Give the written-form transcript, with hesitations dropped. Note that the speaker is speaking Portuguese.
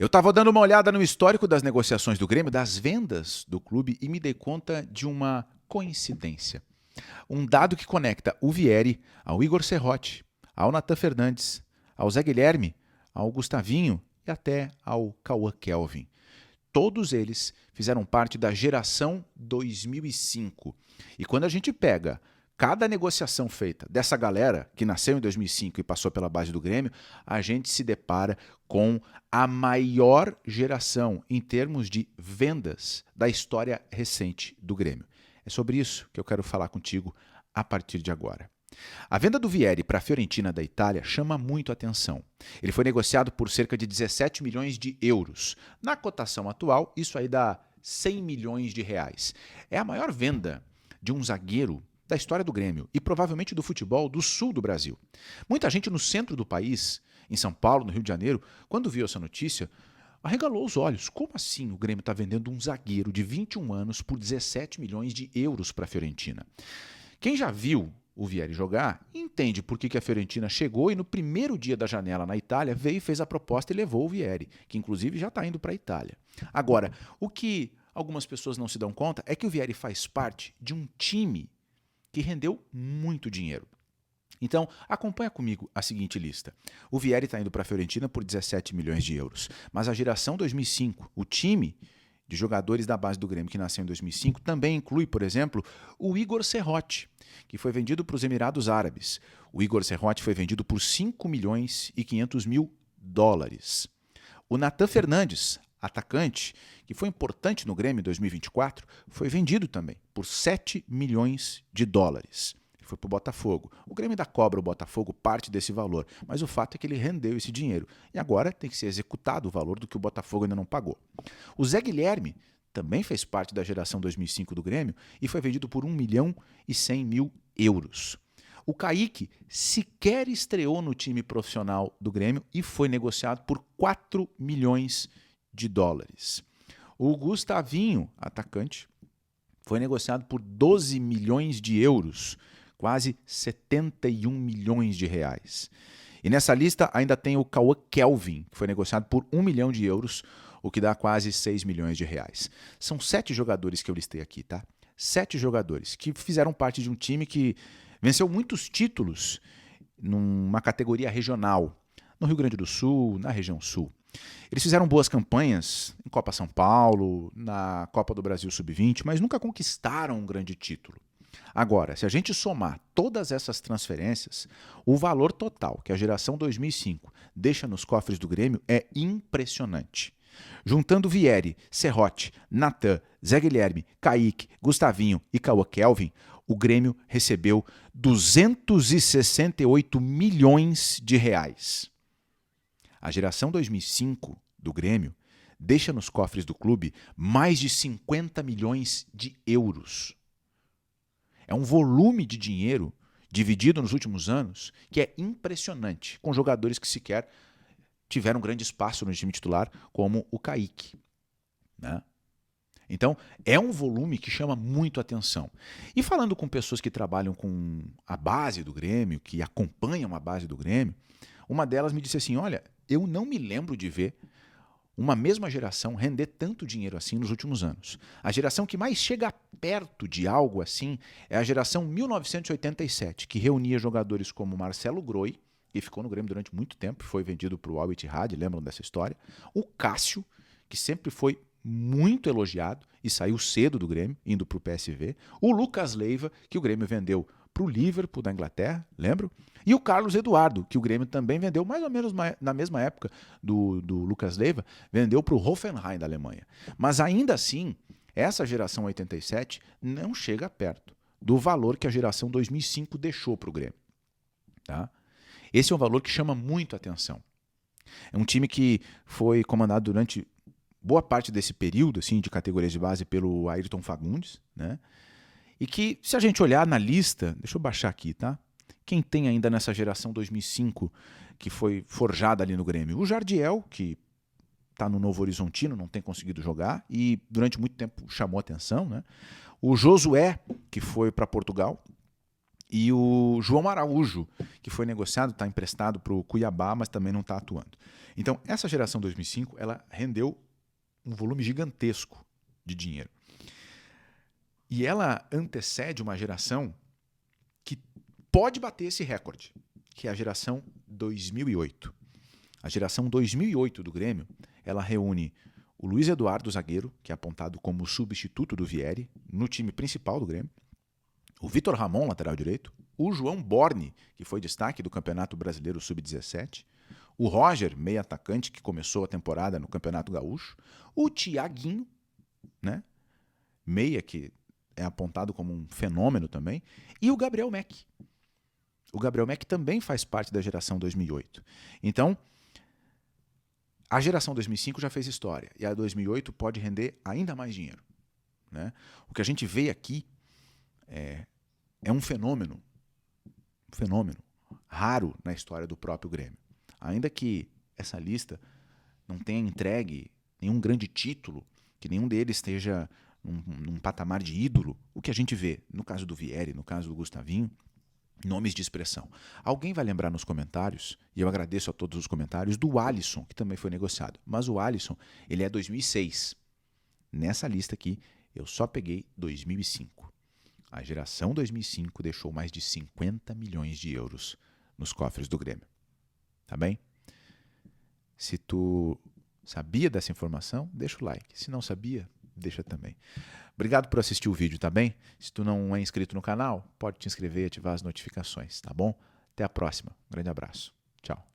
Eu estava dando uma olhada no histórico das negociações do Grêmio, das vendas do clube, e me dei conta de uma coincidência. Um dado que conecta o Vieri ao Igor Serrote, ao Natan Fernandes, ao Zé Guilherme, ao Gustavinho e até ao Cauã Kelvin. Todos eles fizeram parte da geração 2005. E quando a gente pega cada negociação feita dessa galera que nasceu em 2005 e passou pela base do Grêmio, a gente se depara com a maior geração em termos de vendas da história recente do Grêmio. É sobre isso que eu quero falar contigo a partir de agora. A venda do Vieri para a Fiorentina da Itália chama muito a atenção. Ele foi negociado por cerca de 17 milhões de euros. Na cotação atual, isso aí dá 100 milhões de reais. É a maior venda de um zagueiro da história do Grêmio e provavelmente do futebol do sul do Brasil. Muita gente no centro do país, em São Paulo, no Rio de Janeiro, quando viu essa notícia, arregalou os olhos. Como assim o Grêmio está vendendo um zagueiro de 21 anos por 17 milhões de euros para a Fiorentina? Quem já viu o Vieri jogar entende por que a Fiorentina chegou e no primeiro dia da janela na Itália veio e fez a proposta e levou o Vieri, que inclusive já está indo para a Itália. Agora, o que algumas pessoas não se dão conta é que o Vieri faz parte de um time que rendeu muito dinheiro. Então, acompanha comigo a seguinte lista. O Vieri está indo para a Fiorentina por 17 milhões de euros, mas a geração 2005, o time de jogadores da base do Grêmio que nasceu em 2005, também inclui, por exemplo, o Igor Serrote, que foi vendido para os Emirados Árabes. O Igor Serrote foi vendido por 5 milhões e 500 mil dólares. O Natan Fernandes, atacante, que foi importante no Grêmio em 2024, foi vendido também por 7 milhões de dólares. Ele foi para o Botafogo. O Grêmio ainda cobra o Botafogo parte desse valor, mas o fato é que ele rendeu esse dinheiro. E agora tem que ser executado o valor do que o Botafogo ainda não pagou. O Zé Guilherme também fez parte da geração 2005 do Grêmio e foi vendido por 1 milhão e 100 mil euros. O Kaique sequer estreou no time profissional do Grêmio e foi negociado por 4 milhões de dólares. O Gustavinho, atacante, foi negociado por 12 milhões de euros, quase 71 milhões de reais. E nessa lista ainda tem o Cauã Kelvin, que foi negociado por 1 milhão de euros, o que dá quase 6 milhões de reais. São 7 jogadores que eu listei aqui, tá? 7 jogadores que fizeram parte de um time que venceu muitos títulos numa categoria regional, no Rio Grande do Sul, na região sul. Eles fizeram boas campanhas em Copa São Paulo, na Copa do Brasil Sub-20, mas nunca conquistaram um grande título. Agora, se a gente somar todas essas transferências, o valor total que a geração 2005 deixa nos cofres do Grêmio é impressionante. Juntando Vieri, Serrote, Natan, Zé Guilherme, Kaique, Gustavinho e Cauã Kelvin, o Grêmio recebeu 268 milhões de reais. A geração 2005 do Grêmio deixa nos cofres do clube mais de 50 milhões de euros. É um volume de dinheiro dividido nos últimos anos que é impressionante, com jogadores que sequer tiveram grande espaço no time titular, como o Kaique, né? Então, é um volume que chama muito atenção. E falando com pessoas que trabalham com a base do Grêmio, que acompanham a base do Grêmio, uma delas me disse assim, olha, eu não me lembro de ver uma mesma geração render tanto dinheiro assim nos últimos anos. A geração que mais chega perto de algo assim é a geração 1987, que reunia jogadores como Marcelo Groi, que ficou no Grêmio durante muito tempo, foi vendido para o Al Ittihad, lembram dessa história? O Cássio, que sempre foi muito elogiado e saiu cedo do Grêmio, indo para o PSV. O Lucas Leiva, que o Grêmio vendeu para o Liverpool da Inglaterra, lembram? E o Carlos Eduardo, que o Grêmio também vendeu mais ou menos na mesma época do Lucas Leiva, vendeu para o Hoffenheim da Alemanha. Mas ainda assim, essa geração 87 não chega perto do valor que a geração 2005 deixou para o Grêmio. Tá? Esse é um valor que chama muito a atenção. É um time que foi comandado durante boa parte desse período assim, de categorias de base pelo Ayrton Fagundes, né? E que, se a gente olhar na lista, deixa eu baixar aqui, tá? Quem tem ainda nessa geração 2005 que foi forjada ali no Grêmio? O Jardiel, que está no Novo Horizontino, não tem conseguido jogar e durante muito tempo chamou atenção, né? O Josué, que foi para Portugal E o João Araújo, que foi negociado, está emprestado para o Cuiabá, mas também não está atuando. Então, essa geração 2005, ela rendeu um volume gigantesco de dinheiro. E ela antecede uma geração que pode bater esse recorde, que é a geração 2008. A geração 2008 do Grêmio, ela reúne o Luiz Eduardo, zagueiro, que é apontado como substituto do Vieri, no time principal do Grêmio, o Vitor Ramon, lateral direito, o João Borne, que foi destaque do Campeonato Brasileiro Sub-17, o Roger, meio atacante, que começou a temporada no Campeonato Gaúcho, o Thiaguinho, né, meia, que é apontado como um fenômeno também, e o Gabriel Meck. O Gabriel Meck também faz parte da geração 2008. Então, a geração 2005 já fez história, e a 2008 pode render ainda mais dinheiro, né? O que a gente vê aqui é um fenômeno raro na história do próprio Grêmio. Ainda que essa lista não tenha entregue nenhum grande título, que nenhum deles esteja num patamar de ídolo, o que a gente vê, no caso do Vieri, no caso do Gustavinho, nomes de expressão. Alguém vai lembrar nos comentários, e eu agradeço a todos os comentários, do Alisson, que também foi negociado. Mas o Alisson, ele é 2006. Nessa lista aqui, eu só peguei 2005. A geração 2005 deixou mais de 50 milhões de euros nos cofres do Grêmio. Tá bem? Se tu sabia dessa informação, deixa o like. Se não sabia, deixa também. Obrigado por assistir o vídeo, tá bem? Se tu não é inscrito no canal, pode te inscrever e ativar as notificações, tá bom? Até a próxima. Um grande abraço. Tchau.